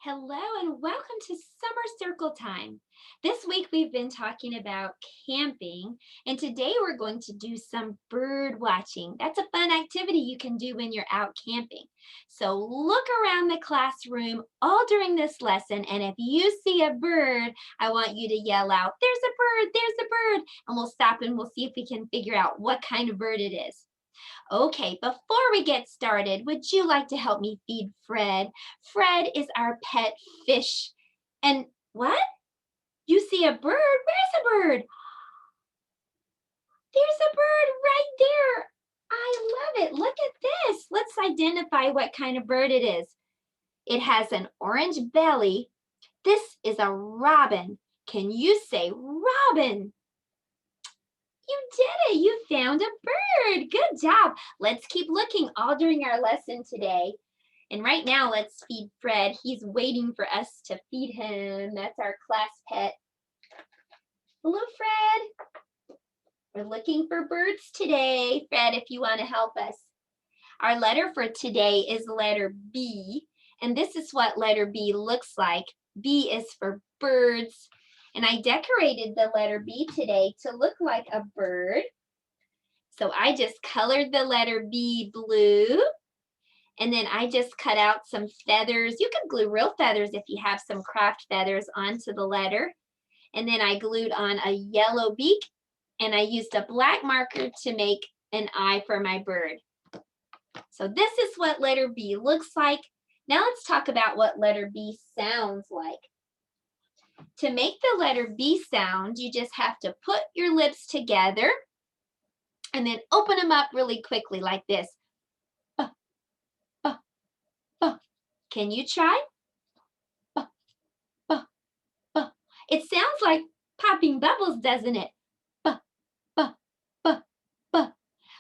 Hello and welcome to Summer Circle Time. This week we've been talking about camping, and today we're going to do some bird watching. That's a fun activity you can do when you're out camping. So look around the classroom all during this lesson, and if you see a bird, I want you to yell out, "There's a bird, there's a bird," and we'll stop and we'll see if we can figure out what kind of bird it is. Okay, before we get started, would you like to help me feed Fred? Fred is our pet fish. And what? You see a bird? Where's a bird? There's a bird right there. I love it. Look at this. Let's identify what kind of bird it is. It has an orange belly. This is a robin. Can you say robin? You did it. You found a bird. Good job. Let's keep looking all during our lesson today. And right now, let's feed Fred. He's waiting for us to feed him. That's our class pet. Hello, Fred. We're looking for birds today. Fred, if you want to help us. Our letter for today is letter B. And this is what letter B looks like. B is for birds. And I decorated the letter B today to look like a bird. So I just colored the letter B blue. And then I just cut out some feathers. You can glue real feathers if you have some craft feathers onto the letter. And then I glued on a yellow beak. And I used a black marker to make an eye for my bird. So this is what letter B looks like. Now let's talk about what letter B sounds like. To make the letter B sound, you just have to put your lips together and then open them up really quickly like this. Buh, buh, buh. Can you try? Buh, buh, buh. It sounds like popping bubbles, doesn't it? Buh, buh, buh, buh.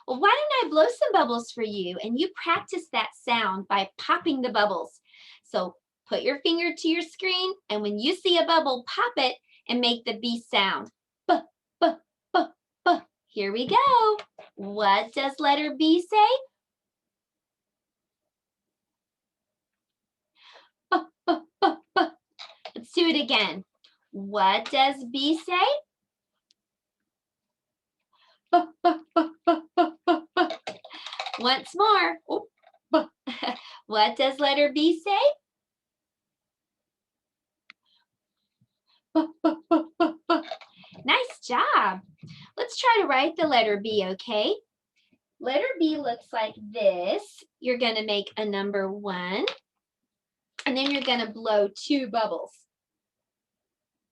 Well, why don't I blow some bubbles for you and you practice that sound by popping the bubbles. So put your finger to your screen, and when you see a bubble, pop it and make the B sound. Buh, buh, buh, buh. Here we go. What does letter B say? Buh, buh, buh, buh. Let's do it again. What does B say? Buh, buh, buh, buh, buh, buh, buh. Once more. Oh, buh. What does letter B say? Nice job. Let's try to write the letter B, okay? Letter B looks like this. You're going to make a number 1, and then you're going to blow 2 bubbles.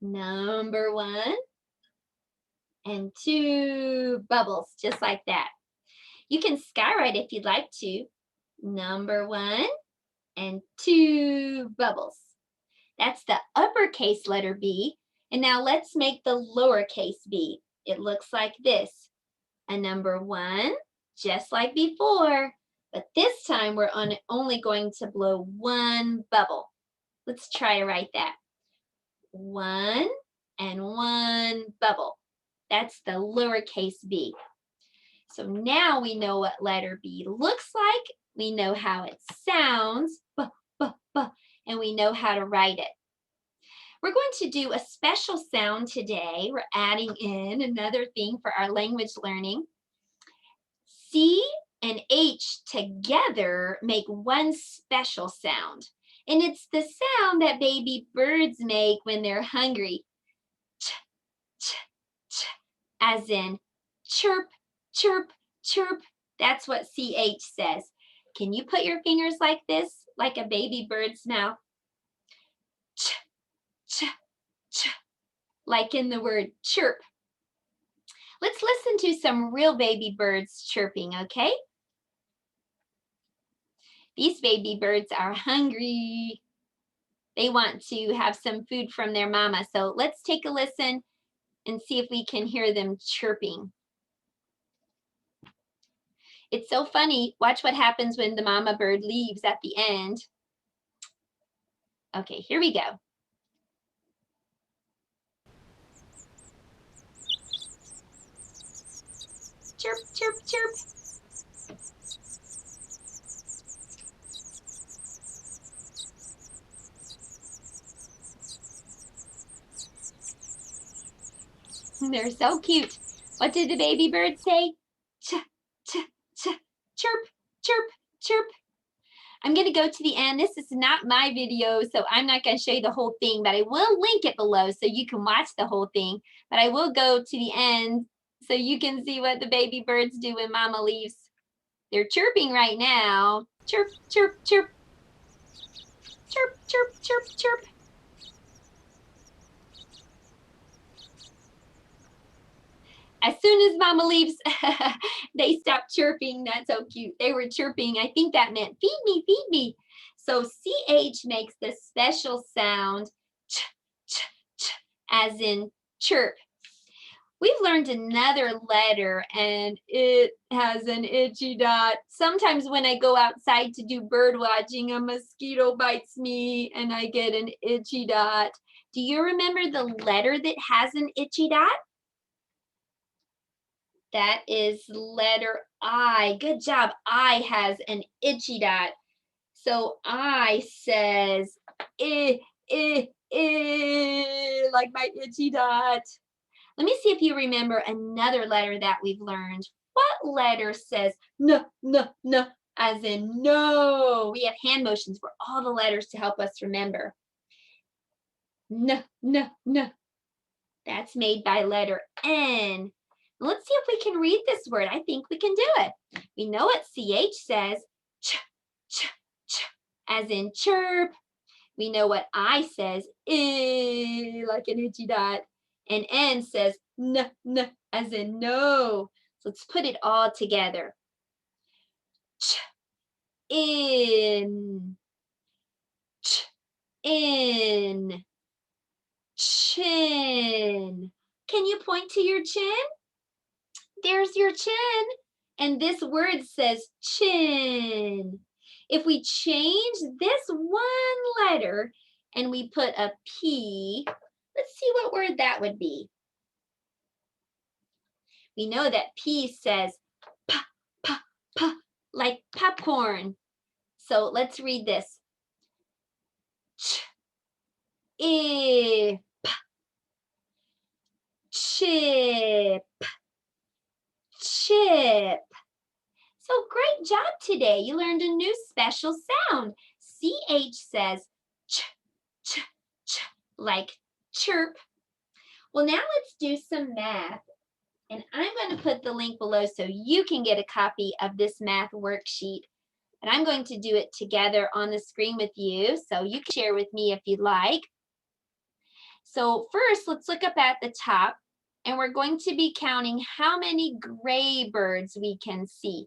Number 1 and 2 bubbles, just like that. You can skywrite if you'd like to. Number 1 and 2 bubbles. That's the uppercase letter B. And now let's make the lowercase b. It looks like this. A number 1, just like before, but this time we're only going to blow 1 bubble. Let's try to write that. 1 and 1 bubble. That's the lowercase b. So now we know what letter B looks like. We know how it sounds, buh, buh, buh, and we know how to write it. We're going to do a special sound today. We're adding in another thing for our language learning. C and H together make one special sound. And it's the sound that baby birds make when they're hungry. Ch, ch, ch, as in chirp, chirp, chirp. That's what CH says. Can you put your fingers like this, like a baby bird's mouth? Ch, ch, ch, like in the word chirp. Let's listen to some real baby birds chirping, okay? These baby birds are hungry. They want to have some food from their mama. So let's take a listen and see if we can hear them chirping. It's so funny. Watch what happens when the mama bird leaves at the end. Okay, here we go. Chirp, chirp, chirp. They're so cute. What did the baby bird say? Ch, ch, ch, chirp, chirp, chirp. I'm going to go to the end. This is not my video, so I'm not going to show you the whole thing, but I will link it below so you can watch the whole thing. But I will go to the end so you can see what the baby birds do when Mama leaves. They're chirping right now. Chirp, chirp, chirp. Chirp, chirp, chirp, chirp. As soon as Mama leaves, they stop chirping. That's so cute. They were chirping. I think that meant feed me, feed me. So CH makes this special sound, ch, ch, ch, as in chirp. We've learned another letter and it has an itchy dot. Sometimes when I go outside to do bird watching, a mosquito bites me and I get an itchy dot. Do you remember the letter that has an itchy dot? That is letter I. Good job. I has an itchy dot. So I says, like my itchy dot. Let me see if you remember another letter that we've learned. What letter says n, as in no? We have hand motions for all the letters to help us remember. N. That's made by letter N. Let's see if we can read this word. I think we can do it. We know what CH says, ch, ch, ch, as in chirp. We know what I says, like an itchy dot. And N says, n, as in no. So let's put it all together. Ch, in, ch, in, chin. Can you point to your chin? There's your chin. And this word says chin. If we change this one letter and we put a P, let's see what word that would be. We know that P says p, p, p, like popcorn. So let's read this. Ch, I, p, chip, chip. So great job today. You learned a new special sound. CH says ch, ch, ch, like chirp. Well, now let's do some math. And I'm going to put the link below so you can get a copy of this math worksheet. And I'm going to do it together on the screen with you, so you can share with me if you'd like. So first, let's look up at the top, and we're going to be counting how many gray birds we can see.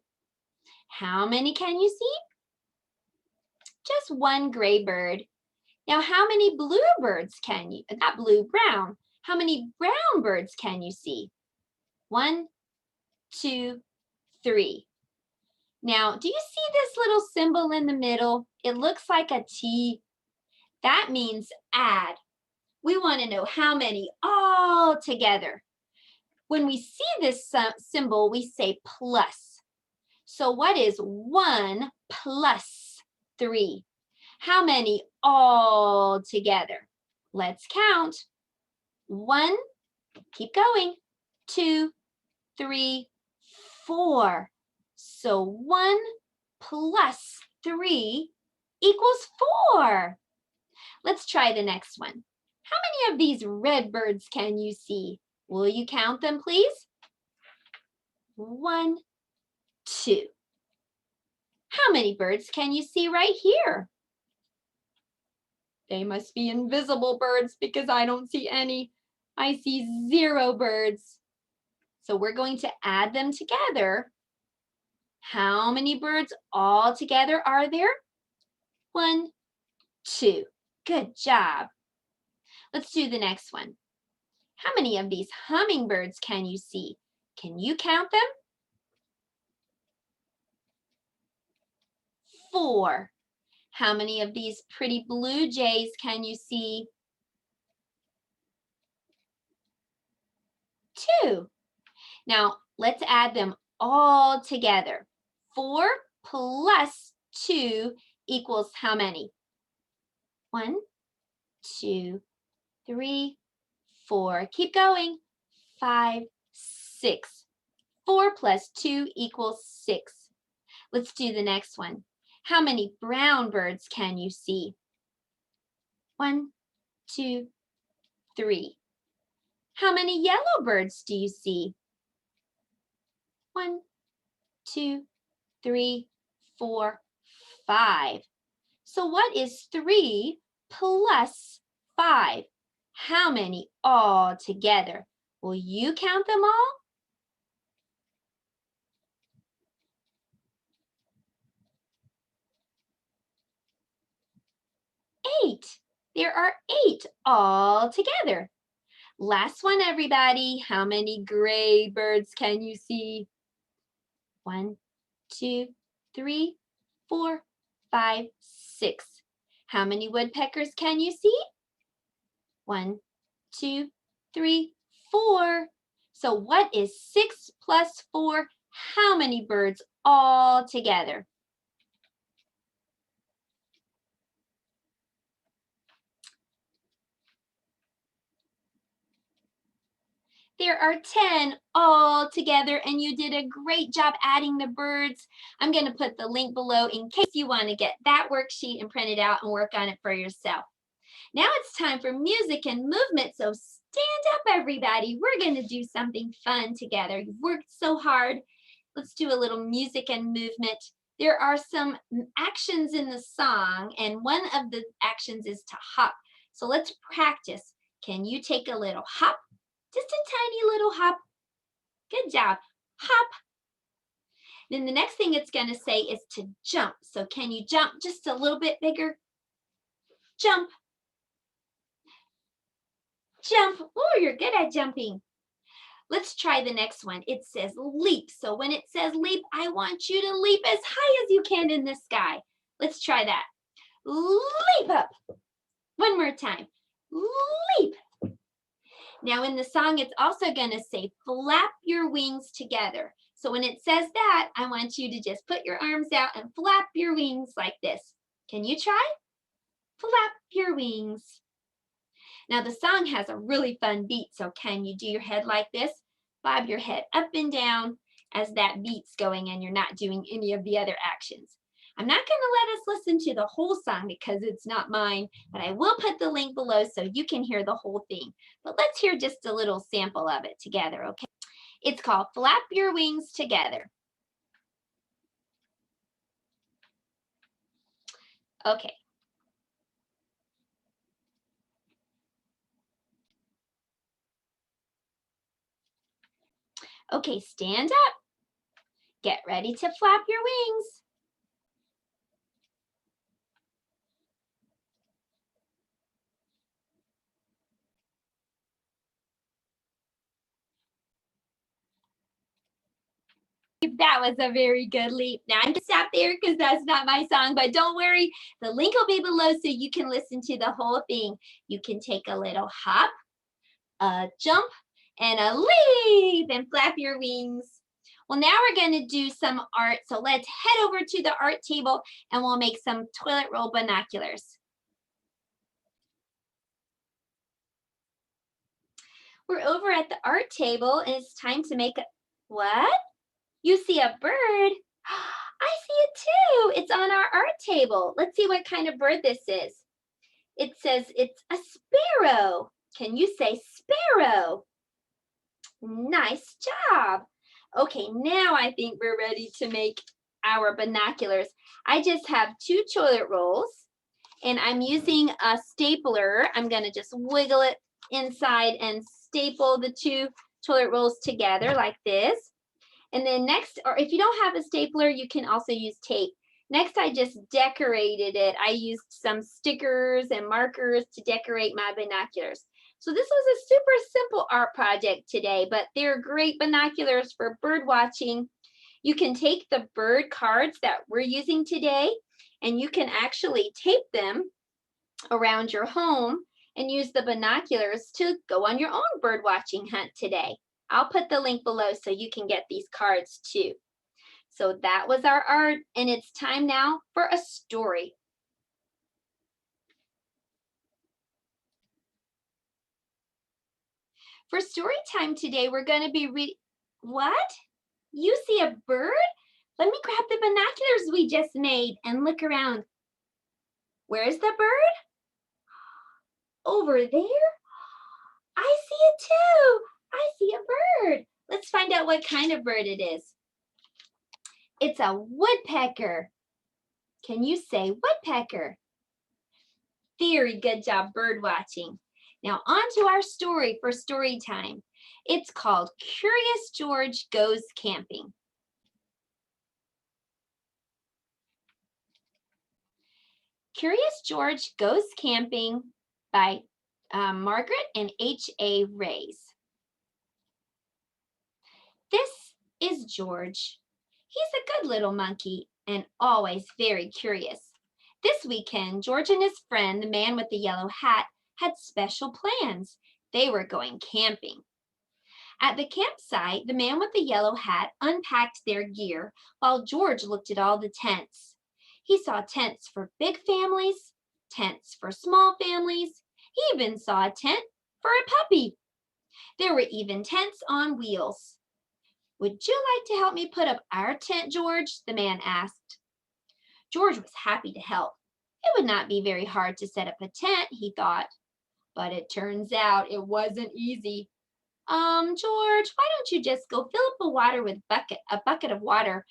How many can you see? Just one gray bird. Now, how many blue birds can you, not blue, brown. How many brown birds can you see? 1, 2, 3. Now, do you see this little symbol in the middle? It looks like a T. That means add. We want to know how many all together. When we see this symbol, we say plus. So what is 1 plus 3? How many all together? Let's count. 1, keep going, 2, 3, 4. So 1 plus 3 equals 4. Let's try the next one. How many of these red birds can you see? Will you count them, please? 1, 2. How many birds can you see right here? They must be invisible birds because I don't see any. I see 0 birds. So we're going to add them together. How many birds all together are there? 1, 2. Good job. Let's do the next one. How many of these hummingbirds can you see? Can you count them? 4. How many of these pretty blue jays can you see? 2. Now, let's add them all together. 4 plus 2 equals how many? 1, 2, 3, 4. Keep going. 5, 6. 4 plus 2 equals 6. Let's do the next one. How many brown birds can you see? 1, 2, 3. How many yellow birds do you see? 1, 2, 3, 4, 5. So what is 3 plus 5? How many all together? Will you count them all? 8. There are 8 all together. Last one, everybody. How many gray birds can you see? 1, 2, 3, 4, 5, 6. How many woodpeckers can you see? 1, 2, 3, 4. So what is 6 plus 4? How many birds all together? There are 10 all together, and you did a great job adding the birds. I'm going to put the link below in case you want to get that worksheet and print it out and work on it for yourself. Now it's time for music and movement, so stand up, everybody. We're going to do something fun together. You've worked so hard. Let's do a little music and movement. There are some actions in the song, and one of the actions is to hop. So let's practice. Can you take a little hop? Just a tiny little hop. Good job. Hop. Then the next thing it's going to say is to jump. So can you jump just a little bit bigger? Jump. Jump. Oh, you're good at jumping. Let's try the next one. It says leap. So when it says leap, I want you to leap as high as you can in the sky. Let's try that. Leap up. One more time. Leap. Now in the song, it's also going to say flap your wings together. So when it says that, I want you to just put your arms out and flap your wings like this. Can you try? Flap your wings. Now the song has a really fun beat, so can you do your head like this? Bob your head up and down as that beat's going and you're not doing any of the other actions. I'm not going to let us listen to the whole song because it's not mine, but I will put the link below so you can hear the whole thing. But let's hear just a little sample of it together, okay? It's called Flap Your Wings Together. Okay. Okay, stand up. Get ready to flap your wings. That was a very good leap. Now I'm going to stop there because that's not my song, but don't worry. The link will be below so you can listen to the whole thing. You can take a little hop, a jump, and a leap and flap your wings. Well, now we're going to do some art. So let's head over to the art table and we'll make some toilet roll binoculars. We're over at the art table and it's time to make a, what? You see a bird? I see it too. It's on our art table. Let's see what kind of bird this is. It says it's a sparrow. Can you say sparrow? Nice job. Okay, now I think we're ready to make our binoculars. I just have 2 toilet rolls and I'm using a stapler. I'm going to just wiggle it inside and staple the 2 toilet rolls together like this. And then next, or if you don't have a stapler, you can also use tape. Next, I just decorated it. I used some stickers and markers to decorate my binoculars. So this was a super simple art project today, but they're great binoculars for bird watching. You can take the bird cards that we're using today, and you can actually tape them around your home and use the binoculars to go on your own bird watching hunt today. I'll put the link below so you can get these cards too. So that was our art, and it's time now for a story. For story time today, we're going to be What? You see a bird? Let me grab the binoculars we just made and look around. Where's the bird? Over there? I see it too. I see a bird. Let's find out what kind of bird it is. It's a woodpecker. Can you say woodpecker? Very good job bird watching. Now on to our story for story time. It's called Curious George Goes Camping. Curious George Goes Camping by Margaret and H.A. Rays. This is George. He's a good little monkey and always very curious. This weekend, George and his friend, the man with the yellow hat, had special plans. They were going camping. At the campsite, the man with the yellow hat unpacked their gear while George looked at all the tents. He saw tents for big families, tents for small families. He even saw a tent for a puppy. There were even tents on wheels. Would you like to help me put up our tent, George? The man asked. George was happy to help. It would not be very hard to set up a tent, he thought. But it turns out it wasn't easy. George, why don't you just go fill up a bucket of water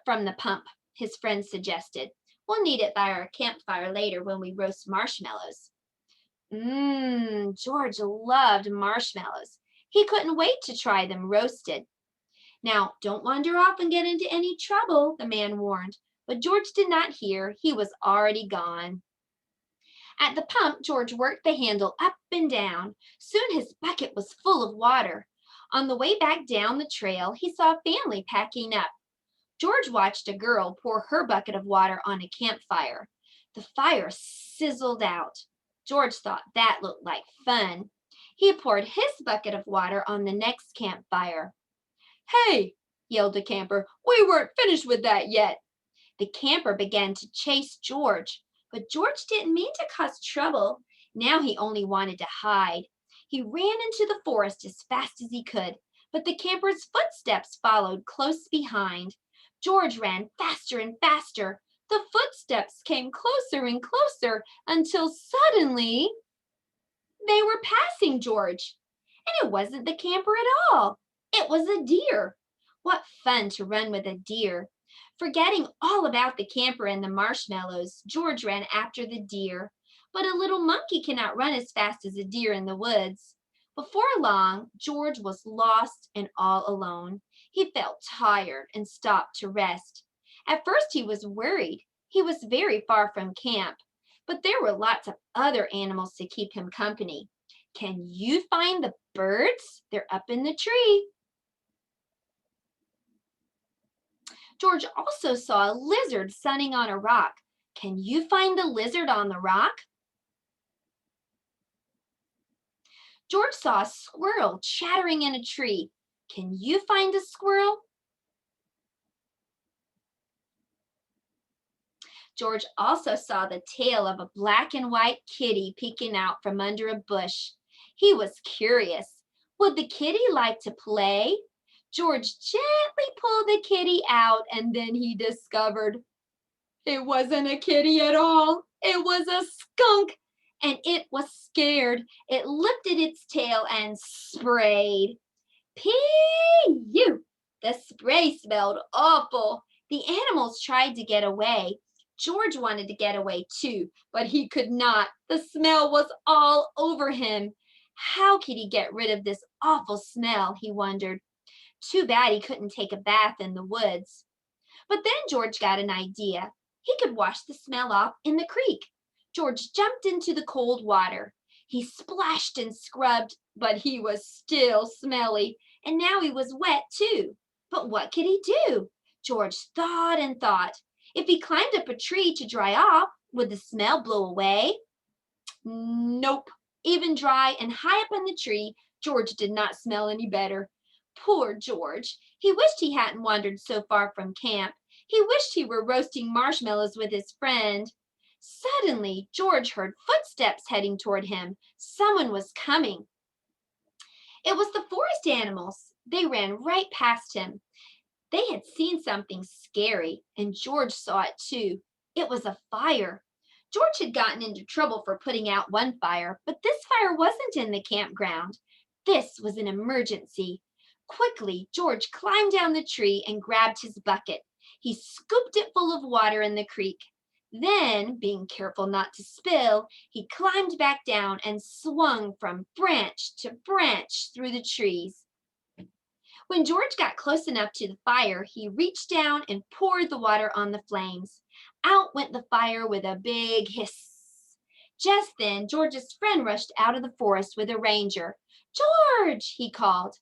from the pump, his friend suggested. We'll need it by our campfire later when we roast marshmallows. George loved marshmallows. He couldn't wait to try them roasted. Now, don't wander off and get into any trouble, the man warned. But George did not hear. He was already gone. At the pump, George worked the handle up and down. Soon his bucket was full of water. On the way back down the trail, he saw a family packing up. George watched a girl pour her bucket of water on a campfire. The fire sizzled out. George thought that looked like fun. He poured his bucket of water on the next campfire. "Hey!" yelled the camper. "We weren't finished with that yet." The camper began to chase George, but George didn't mean to cause trouble. Now he only wanted to hide. He ran into the forest as fast as he could, but the camper's footsteps followed close behind. George ran faster and faster. The footsteps came closer and closer until suddenly they were passing George. And it wasn't the camper at all. It was a deer. What fun to run with a deer. Forgetting all about the camper and the marshmallows, George ran after the deer. But a little monkey cannot run as fast as a deer in the woods. Before long, George was lost and all alone. He felt tired and stopped to rest. At first he was worried. He was very far from camp, but there were lots of other animals to keep him company. Can you find the birds? They're up in the tree. George also saw a lizard sunning on a rock. Can you find the lizard on the rock? George saw a squirrel chattering in a tree. Can you find a squirrel? George also saw the tail of a black and white kitty peeking out from under a bush. He was curious. Would the kitty like to play? George gently pulled the kitty out, and then he discovered it wasn't a kitty at all. It was a skunk, and it was scared. It lifted its tail and sprayed. Pee-you! The spray smelled awful. The animals tried to get away. George wanted to get away too, but he could not. The smell was all over him. How could he get rid of this awful smell, he wondered. Too bad he couldn't take a bath in the woods. But then George got an idea. He could wash the smell off in the creek. George jumped into the cold water. He splashed and scrubbed, but he was still smelly, and now he was wet too. But what could he do? George thought and thought. If he climbed up a tree to dry off, would the smell blow away? Nope. Even dry and high up in the tree, George did not smell any better. Poor George. He wished he hadn't wandered so far from camp. He wished he were roasting marshmallows with his friend. Suddenly, George heard footsteps heading toward him. Someone was coming. It was the forest animals. They ran right past him. They had seen something scary, and George saw it too. It was a fire. George had gotten into trouble for putting out one fire, but this fire wasn't in the campground. This was an emergency. Quickly, George climbed down the tree and grabbed his bucket. He scooped it full of water in the creek. Then, being careful not to spill, he climbed back down and swung from branch to branch through the trees. When George got close enough to the fire, he reached down and poured the water on the flames. Out went the fire with a big hiss. Just then, George's friend rushed out of the forest with a ranger. "George!" he called.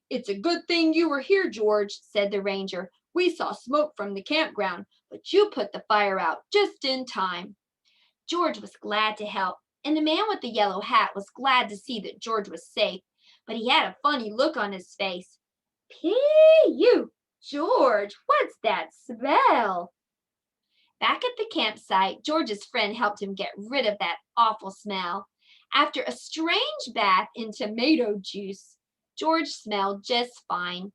"It's a good thing you were here, George," said the ranger. "We saw smoke from the campground, but you put the fire out just in time." George was glad to help, and the man with the yellow hat was glad to see that George was safe, but he had a funny look on his face. "Phew, George, what's that smell?" Back at the campsite, George's friend helped him get rid of that awful smell. After a strange bath in tomato juice, George smelled just fine.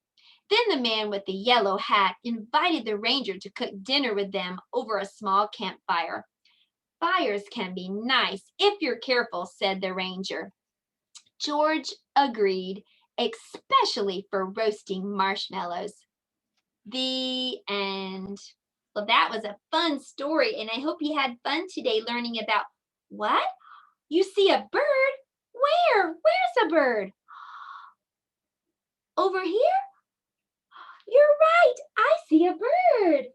Then the man with the yellow hat invited the ranger to cook dinner with them over a small campfire. "Fires can be nice if you're careful," said the ranger. George agreed, especially for roasting marshmallows. The end. Well, that was a fun story, and I hope you had fun today learning about what? You see a bird? Where? Where's a bird? Over here? You're right. I see a bird.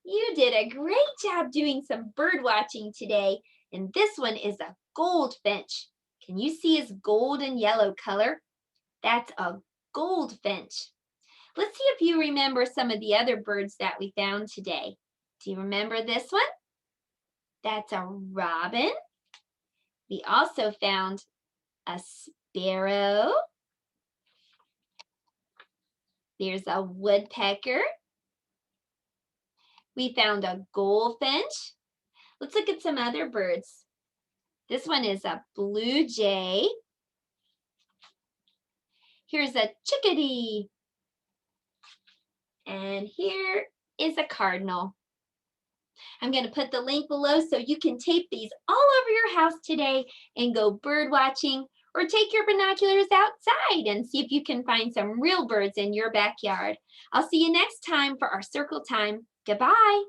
You did a great job doing some bird watching today. And this one is a goldfinch. Can you see his gold and yellow color? That's a goldfinch. Let's see if you remember some of the other birds that we found today. Do you remember this one? That's a robin. We also found a sparrow. There's a woodpecker. We found a goldfinch. Let's look at some other birds. This one is a blue jay. Here's a chickadee. And here is a cardinal. I'm going to put the link below so you can tape these all over your house today and go bird watching, or take your binoculars outside and see if you can find some real birds in your backyard. I'll see you next time for our circle time. Goodbye.